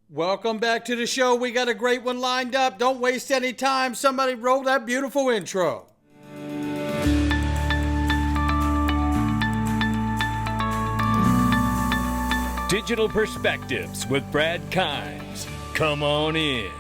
Welcome back to the show. We got a great one lined up. Don't waste any time. Somebody roll that beautiful intro. Digital Perspectives with Brad Kimes. Come on in.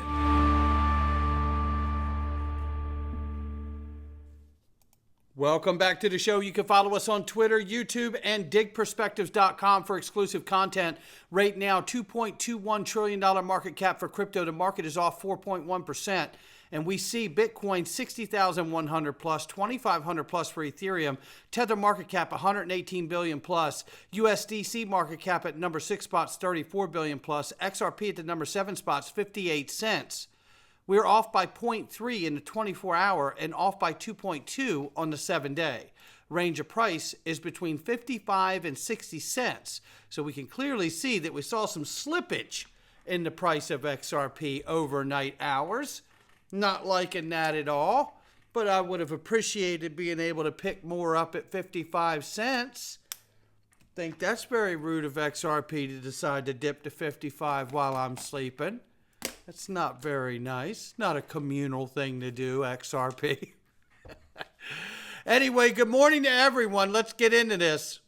Welcome back to the show. You can follow us on Twitter, YouTube, and digperspectives.com for exclusive content. Right now, $2.21 trillion market cap for crypto. The market is off 4.1%. And we see Bitcoin 60,100 plus, 2,500 plus for Ethereum. Tether market cap 118 billion plus. USDC market cap at number 6 spots, 34 billion plus. XRP at the number 7 spots, 58 cents. We're off by 0.3 in the 24-hour and off by 2.2 on the 7-day. Range of price is between 55 and 60 cents. So we can clearly see that we saw some slippage in the price of XRP overnight hours. Not liking that at all, but I would have appreciated being able to pick more up at 55 cents. Think that's very rude of XRP to decide to dip to 55 while I'm sleeping. That's not very nice. Not a communal thing to do, XRP. Anyway, good morning to everyone. Let's get into this.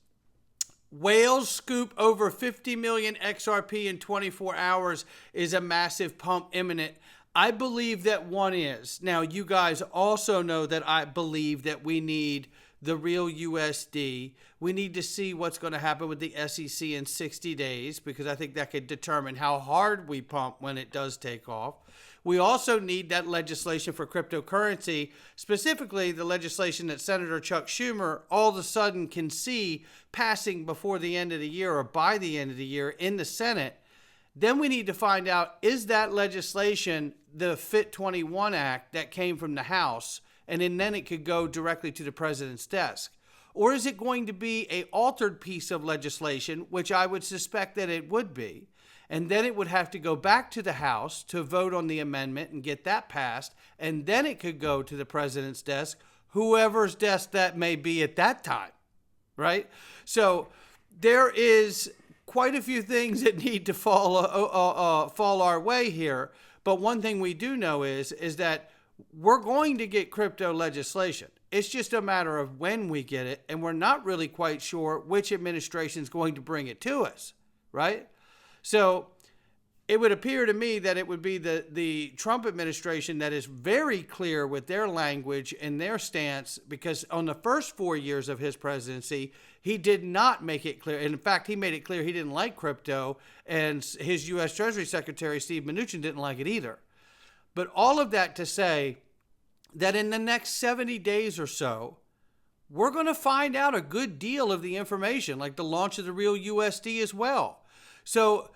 Whales scoop over 50 million XRP in 24 hours. Is a massive pump imminent? I believe that one is. Now, you guys also know that I believe that we need the real USD. We need to see what's going to happen with the SEC in 60 days because I think that could determine how hard we pump when it does take off. We also need that legislation for cryptocurrency, specifically the legislation that Senator Chuck Schumer all of a sudden can see passing before the end of the year or by the end of the year in the Senate. Then we need to find out, is that legislation the FIT 21 Act that came from the House? And then it could go directly to the president's desk. Or is it going to be an altered piece of legislation, which I would suspect that it would be, and then it would have to go back to the House to vote on the amendment and get that passed, and then it could go to the president's desk, whoever's desk that may be at that time, right? So there is quite a few things that need to fall our way here, but one thing we do know is that we're going to get crypto legislation. It's just a matter of when we get it, and we're not really quite sure which administration is going to bring it to us, right? So it would appear to me that it would be the Trump administration that is very clear with their language and their stance, because on the first 4 years of his presidency, he did not make it clear. And in fact, he made it clear he didn't like crypto, and his U.S. Treasury Secretary, Steve Mnuchin, didn't like it either. But all of that to say that in the next 70 days or so, we're going to find out a good deal of the information, like the launch of the real USD as well. So,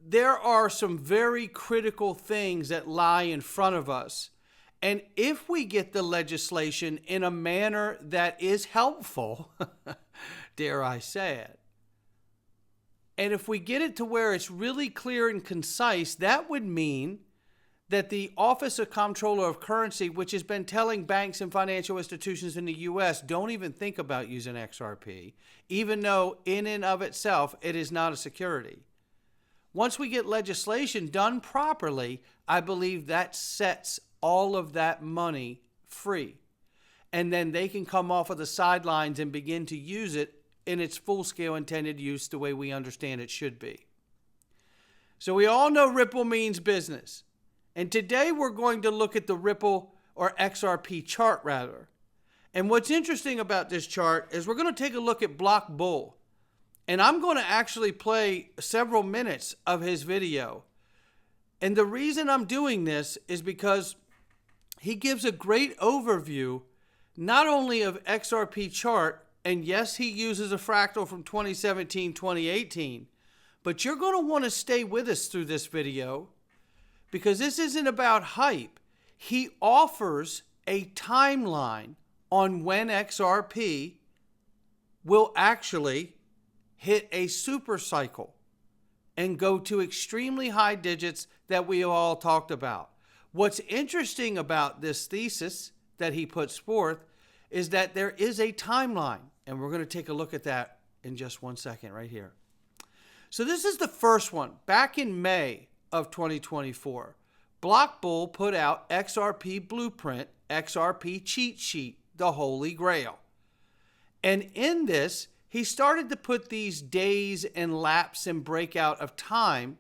there are some very critical things that lie in front of us. And if we get the legislation in a manner that is helpful, dare I say it, and if we get it to where it's really clear and concise, that would mean that the Office of Comptroller of Currency, which has been telling banks and financial institutions in the U.S., don't even think about using XRP, even though in and of itself it is not a security. Once we get legislation done properly, I believe that sets all of that money free. And then they can come off of the sidelines and begin to use it in its full-scale intended use the way we understand it should be. So we all know Ripple means business. And today we're going to look at the Ripple or XRP chart rather. And what's interesting about this chart is we're going to take a look at Block Bull. And I'm going to actually play several minutes of his video. And the reason I'm doing this is because he gives a great overview not only of XRP chart, and yes, he uses a fractal from 2017, 2018, but you're going to want to stay with us through this video, because this isn't about hype. He offers a timeline on when XRP will actually hit a super cycle and go to extremely high digits that we all talked about. What's interesting about this thesis that he puts forth is that there is a timeline, and we're going to take a look at that in just 1 second right here. So this is the first one. Back in May of 2024, Block Bull put out XRP Blueprint, XRP Cheat Sheet, the Holy Grail. And in this, he started to put these days and lapse and breakout of time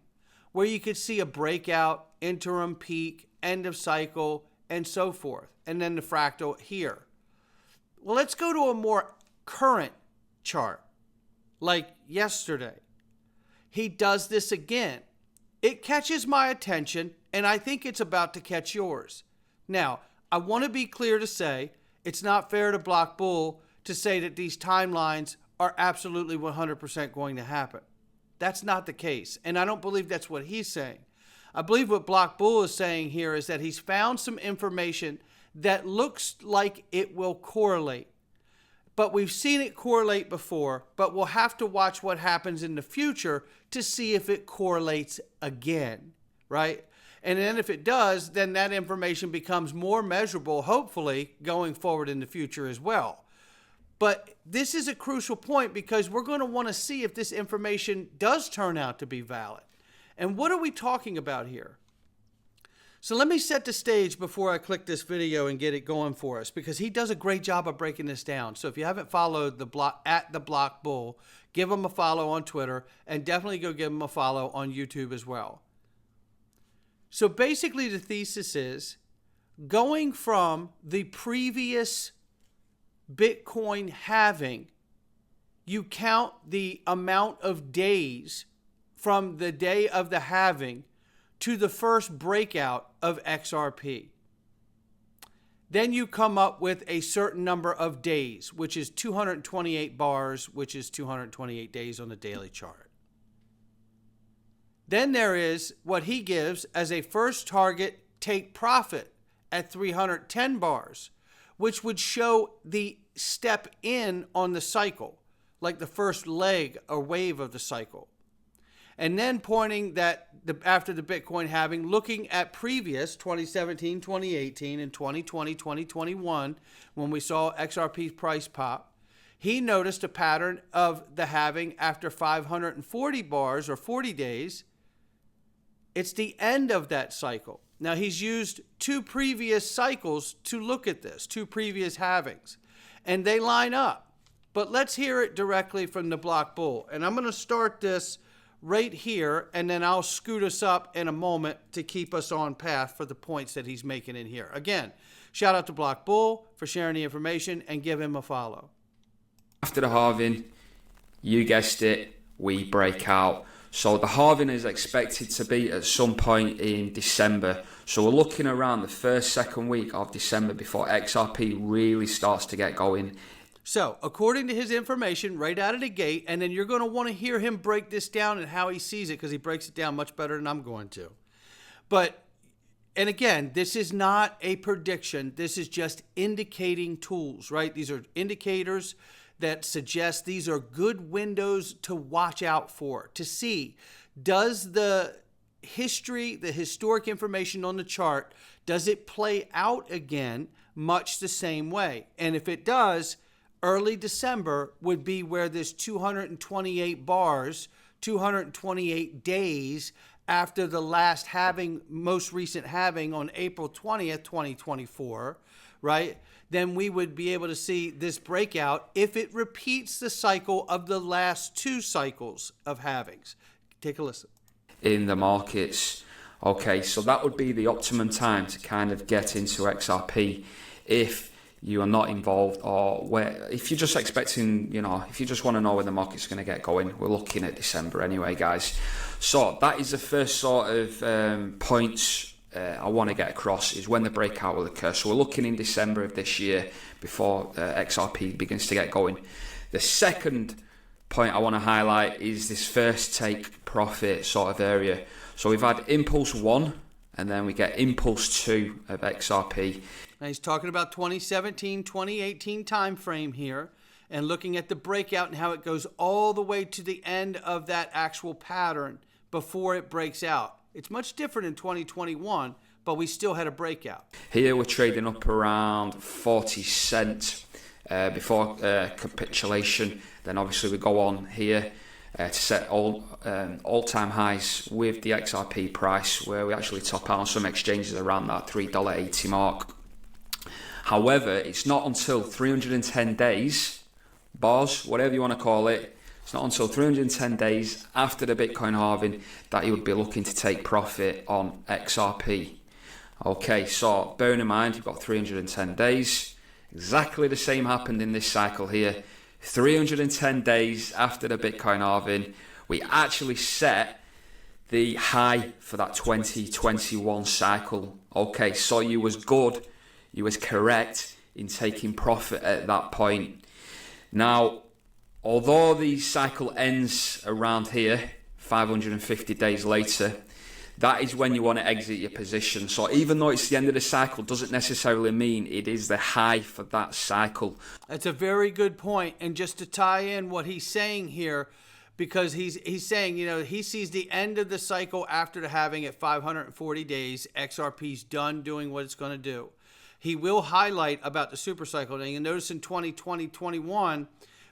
where you could see a breakout, interim peak, end of cycle, and so forth. And then the fractal here. Well, let's go to a more current chart, like yesterday. He does this again. It catches my attention, and I think it's about to catch yours. Now, I want to be clear to say it's not fair to Block Bull to say that these timelines are absolutely 100% going to happen. That's not the case, and I don't believe that's what he's saying. I believe what Block Bull is saying here is that he's found some information that looks like it will correlate. But we've seen it correlate before, but we'll have to watch what happens in the future to see if it correlates again, right? And then if it does, then that information becomes more measurable, hopefully, going forward in the future as well. But this is a crucial point because we're going to want to see if this information does turn out to be valid. And what are we talking about here? So let me set the stage before I click this video and get it going for us, because he does a great job of breaking this down. So if you haven't followed the Block Bull, give him a follow on Twitter, and definitely go give him a follow on YouTube as well. So basically the thesis is going from the previous Bitcoin halving, you count the amount of days from the day of the halving to the first breakout of XRP. Then you come up with a certain number of days, which is 228 bars, which is 228 days on the daily chart. Then there is what he gives as a first target take profit at 310 bars, which would show the step in on the cycle, like the first leg or wave of the cycle. And then pointing that after the Bitcoin halving, looking at previous 2017, 2018, and 2020, 2021, when we saw XRP's price pop, he noticed a pattern of the halving after 540 bars or 40 days. It's the end of that cycle. Now, he's used two previous cycles to look at this, two previous halvings, and they line up. But let's hear it directly from the Block Bull. And I'm going to start this right here, and then I'll scoot us up in a moment to keep us on path for the points that he's making in here. Again, shout out to Block Bull for sharing the information, and give him a follow. After the halving, you guessed it, we break out. So the halving is expected to be at some point in December. So we're looking around the first, second week of December before XRP really starts to get going. So, according to his information, right out of the gate, and then you're going to want to hear him break this down and how he sees it, because he breaks it down much better than I'm going to. But, and again, this is not a prediction. This is just indicating tools, right? These are indicators that suggest these are good windows to watch out for, to see, does the history, the historic information on the chart, does it play out again much the same way? And if it does, early December would be where this 228 bars, 228 days after the last halving, most recent halving on April 20th, 2024, right? Then we would be able to see this breakout if it repeats the cycle of the last two cycles of halvings. Take a listen. In the markets. Okay, so that would be the optimum time to kind of get into XRP if you are not involved, or where, if you're just expecting, if you just want to know where the market's going to get going. We're looking at December anyway, guys. So that is the first sort of points I want to get across, is when the breakout will occur. So we're looking in December of this year before XRP begins to get going. The second point I want to highlight is this first take profit sort of area. So we've had impulse 1, and then we get impulse 2 of XRP. Now he's talking about 2017, 2018 time frame here, and looking at the breakout and how it goes all the way to the end of that actual pattern before it breaks out. It's much different in 2021, but we still had a breakout. Here we're trading up around 40 cents before capitulation. Then obviously we go on here. to set all-time highs with the XRP price, where we actually top out on some exchanges around that $3.80 mark. However, it's not until 310 days, bars, whatever you want to call it, it's not until 310 days after the Bitcoin halving that you would be looking to take profit on XRP. Okay, so bearing in mind, you've got 310 days. Exactly the same happened in this cycle here. 310 days after the Bitcoin halving, we actually set the high for that 2021 cycle. Okay, so you was good, you was correct in taking profit at that point. Now, although the cycle ends around here, 550 days later, that is when you want to exit your position. So even though it's the end of the cycle, doesn't necessarily mean it is the high for that cycle. That's a very good point. And just to tie in what he's saying here, because he's saying, he sees the end of the cycle after the halving at 540 days. XRP's done doing what it's going to do. He will highlight about the super cycle. And you notice in 2020, 21,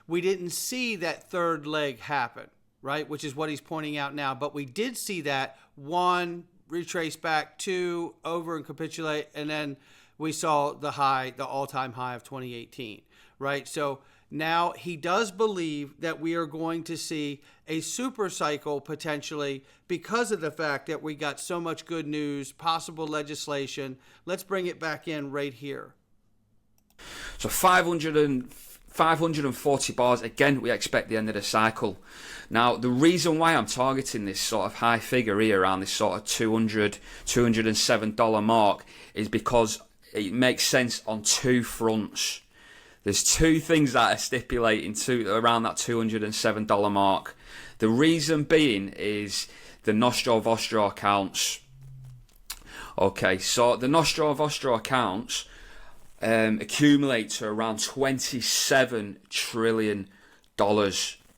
we didn't see that third leg happen, right? Which is what he's pointing out now. But we did see that, one, retrace back, two, over and capitulate, and then we saw the high, the all-time high of 2018, right? So now he does believe that we are going to see a super cycle potentially because of the fact that we got so much good news, possible legislation. Let's bring it back in right here. So 540 bars, again, we expect the end of the cycle. Now, the reason why I'm targeting this sort of high figure here around this sort of $207 mark is because it makes sense on two fronts. There's two things that are stipulating to around that $207 mark. The reason being is the Nostro Vostro accounts. Okay, so the Nostro Vostro accounts accumulate to around $27 trillion,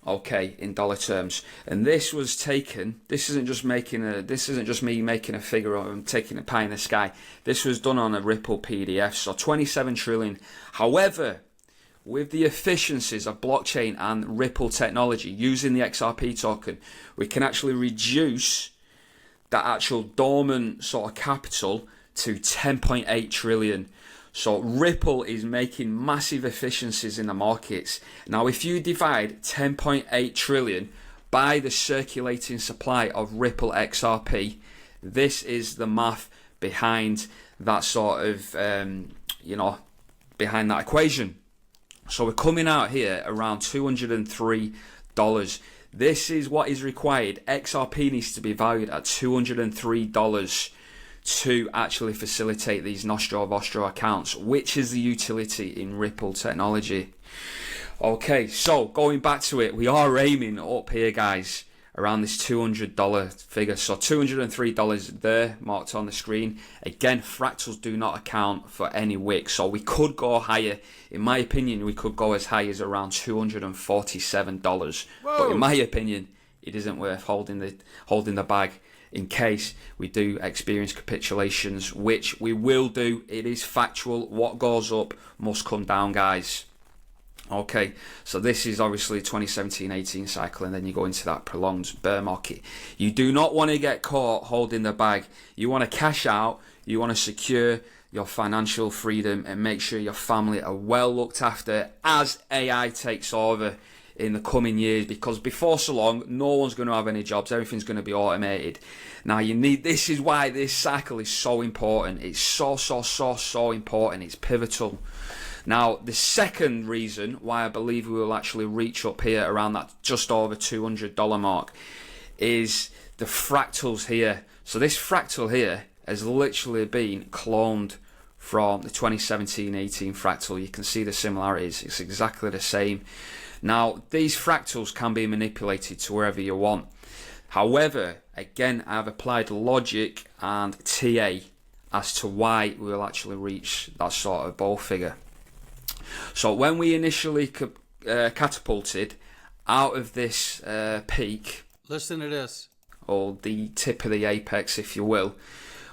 okay, in dollar terms. And this was taken, this isn't just me making a figure or taking a pie in the sky. This was done on a Ripple PDF, so 27 trillion. However, with the efficiencies of blockchain and Ripple technology using the XRP token, we can actually reduce that actual dormant sort of capital to 10.8 trillion. So Ripple is making massive efficiencies in the markets. Now, if you divide 10.8 trillion by the circulating supply of Ripple XRP, this is the math behind that sort of, behind that equation. So we're coming out here around $203. This is what is required. XRP needs to be valued at $203 to actually facilitate these Nostro Vostro accounts, which is the utility in Ripple technology. Okay, so going back to it, we are aiming up here, guys, around this $200 figure. So $203 there, marked on the screen. Again, fractals do not account for any wick, so we could go higher. In my opinion, we could go as high as around $247. Whoa. But in my opinion, it isn't worth holding the bag in case we do experience capitulations, which we will do. It is factual. What goes up must come down, guys. Okay, so this is obviously 2017-18 cycle, and then you go into that prolonged bear market. You do not want to get caught holding the bag. You want to cash out. You want to secure your financial freedom and make sure your family are well looked after as AI takes over in the coming years, because before so long, no one's going to have any jobs. Everything's going to be automated. Now, this is why this cycle is so important. It's so important. It's pivotal. Now, the second reason why I believe we will actually reach up here around that just over $200 mark is the fractals here. So this fractal here has literally been cloned from the 2017-18 fractal. You can see the similarities. It's exactly the same. Now, these fractals can be manipulated to wherever you want. However, again, I've applied logic and TA as to why we will actually reach that sort of ball figure. So when we initially catapulted out of this peak, listen to this, or the tip of the apex, if you will,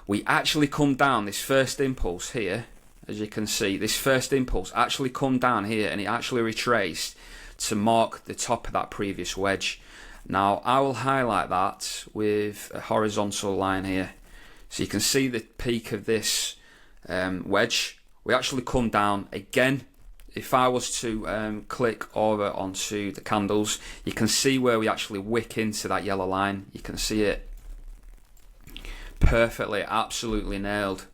we actually come down this first impulse here. As you can see, this first impulse actually come down here, and it actually retraced to mark the top of that previous wedge. Now, I will highlight that with a horizontal line here. So you can see the peak of this wedge. We actually come down again. If I was to click over onto the candles, you can see where we actually wick into that yellow line. You can see it perfectly, absolutely nailed.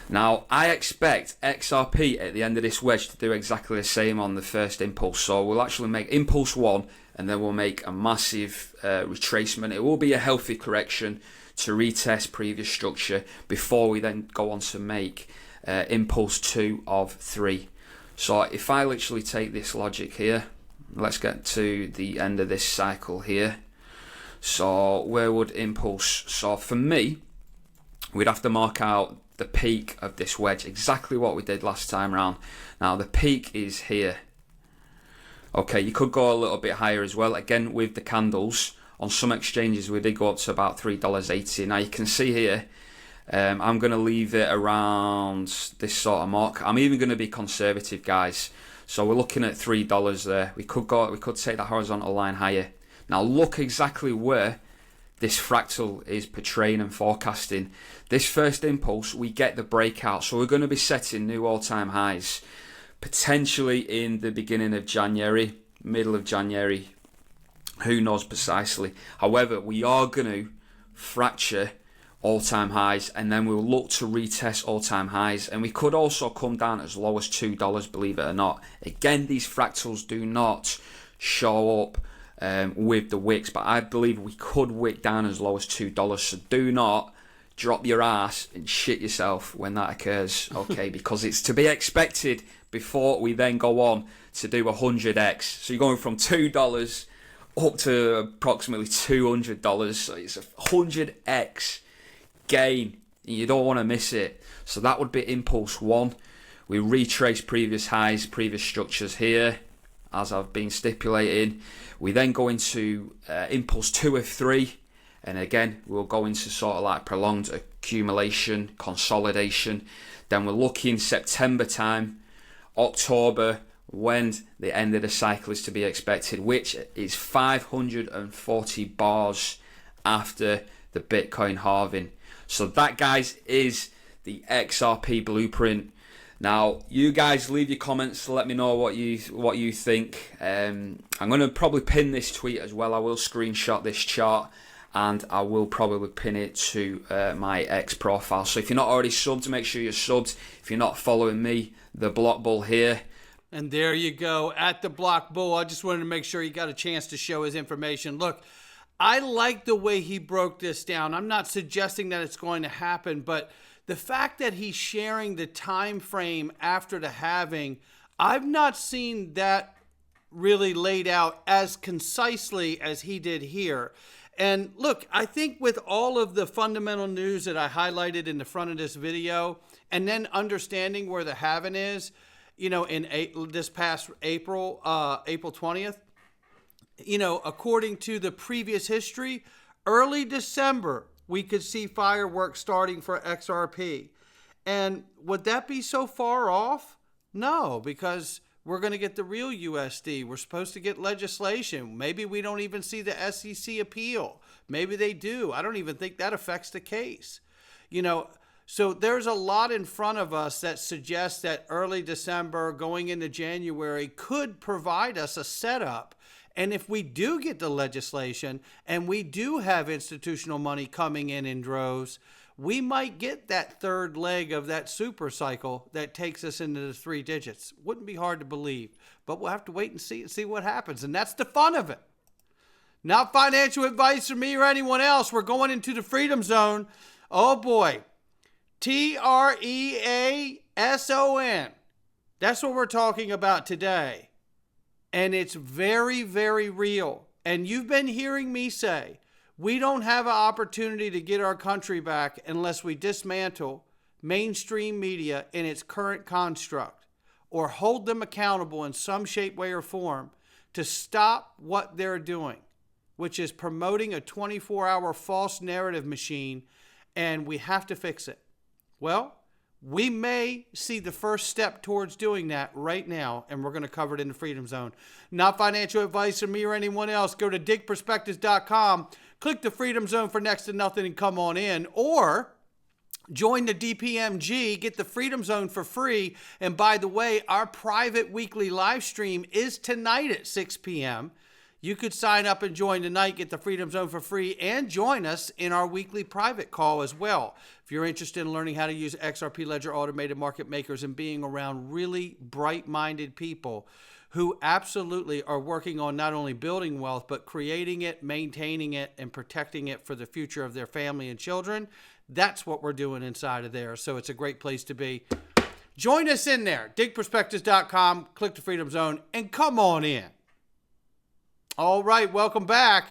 Now, I expect XRP at the end of this wedge to do exactly the same on the first impulse. So we'll actually make impulse 1, and then we'll make a massive retracement. It will be a healthy correction to retest previous structure before we then go on to make impulse 2 of 3. So if I literally take this logic here, let's get to the end of this cycle here. So where would impulse, so for me, we'd have to mark out the peak of this wedge, exactly what we did last time around. Now the peak is here. Okay, you could go a little bit higher as well. Again, with the candles, on some exchanges we did go up to about $3.80. Now you can see here, I'm going to leave it around this sort of mark. I'm even going to be conservative, guys. So we're looking at $3 there. We could take the horizontal line higher. Now look exactly where this fractal is portraying and forecasting. This first impulse, we get the breakout. So we're going to be setting new all-time highs, potentially in the beginning of January, middle of January. Who knows precisely. However, we are going to fracture all-time highs, and then we'll look to retest all-time highs, and we could also come down as low as $2, believe it or not. Again, these fractals do not show up with the wicks, but I believe we could wick down as low as $2, so do not drop your ass and shit yourself when that occurs, okay? Because it's to be expected before we then go on to do 100x. So you're going from $2 up to approximately $200, so it's a 100x gain, and you don't want to miss it. So that would be impulse 1. We retrace previous highs, previous structures here, as I've been stipulating. We then go into impulse 2 of 3, and again we'll go into sort of like prolonged accumulation, consolidation. Then we're looking September time, October, when the end of the cycle is to be expected, which is 540 bars after the Bitcoin halving. So that, guys, is the XRP blueprint. Now, you guys leave your comments to let me know what you think. I'm going to probably pin this tweet as well. I will screenshot this chart, and I will probably pin it to my X profile. So if you're not already subbed, make sure you're subbed. If you're not following me, the Block Bull here. And there you go, at the Block Bull. I just wanted to make sure he got a chance to show his information. Look, I like the way he broke this down. I'm not suggesting that it's going to happen, but the fact that he's sharing the time frame after the halving, I've not seen that really laid out as concisely as he did here. And look, I think with all of the fundamental news that I highlighted in the front of this video, and then understanding where the halving is, you know, in this past April 20th, you know, according to the previous history, early December, we could see fireworks starting for XRP. And would that be so far off? No, because we're going to get the real USD. We're supposed to get legislation. Maybe we don't even see the SEC appeal. Maybe they do. I don't even think that affects the case. You know, so there's a lot in front of us that suggests that early December going into January could provide us a setup. And if we do get the legislation and we do have institutional money coming in droves, we might get that third leg of that super cycle that takes us into the 3 digits. Wouldn't be hard to believe, but we'll have to wait and see what happens. And that's the fun of it. Not financial advice from me or anyone else. We're going into the freedom zone. Oh boy. TREASON. That's what we're talking about today. And it's very, very real. And you've been hearing me say, we don't have an opportunity to get our country back unless we dismantle mainstream media in its current construct or hold them accountable in some shape, way, or form to stop what they're doing, which is promoting a 24-hour false narrative machine, and we have to fix it. Well, We may see the first step towards doing that right now, and we're going to cover it in the Freedom Zone. Not financial advice from me or anyone else. Go to digitalperspectives.com, click the Freedom Zone for next to nothing and come on in, or join the DPMG, get the Freedom Zone for free. And by the way, our private weekly live stream is tonight at 6 p.m. You could sign up and join tonight, get the Freedom Zone for free, and join us in our weekly private call as well. If you're interested in learning how to use XRP Ledger Automated Market Makers and being around really bright-minded people who absolutely are working on not only building wealth, but creating it, maintaining it, and protecting it for the future of their family and children, that's what we're doing inside of there. So it's a great place to be. Join us in there. Digperspectives.com, click the Freedom Zone, and come on in. All right, welcome back.